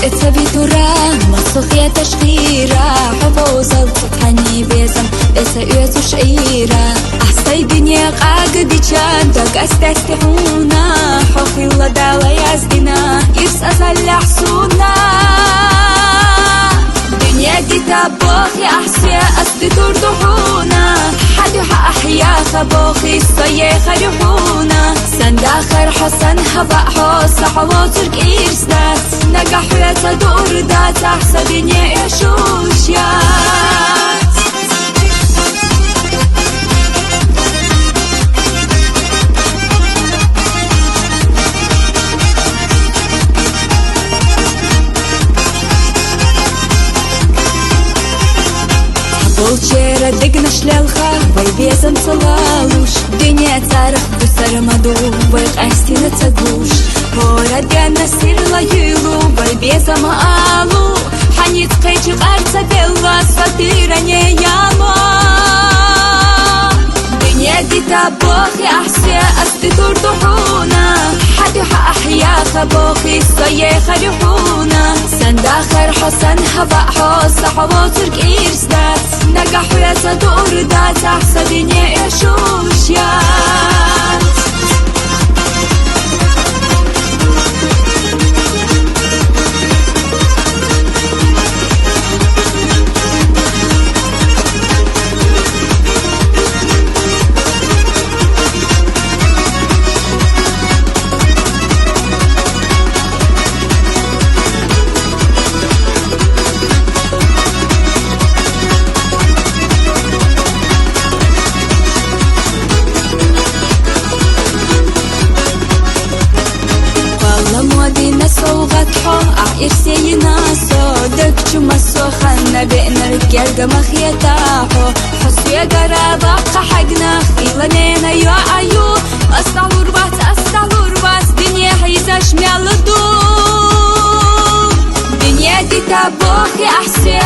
اتثبت راه مصخية تشغيرة حبو وصلت تحني بيزم بسيئة شعيرة أحسي دنيا قاقد بيشان دق استستحونا حوخي الله دالي يزدنا يرس أسلح سونا دنيا دي تابوخي أحسي أسدي تردحونا حد يحق أحيا خبوخي الصيخ ريحونا سنداخر حسن هبا حوص حواترك إرسدات نجح يتدور دات أحسن دنيا يشوشيات Волчера дыгнаш лялха, вай безам цалалуш Дыня царах бусар маду, вай астина цагуш Пора дяна сирла юлу, вай безам алу Ханит кайчик арца белла, сатыра не яма Дыня дита бохи ахсе, асты турдухуна حد يحق أحيا خبوخي الصيخ ريحونا سنداخر حسن هبا حوص حواترك إرسدات نجح يتدور دات أحسن دنيا يشوشيات صوغتحو عيرسي ناسو دكتشو مسو خلنا بئنا رجال قمخ يتاحو حسو يا قرابة حقنا خيلانينا يو عيو أستعلور باس دنيا حيزا شمال الدو دنيا دي تابوخي أحسي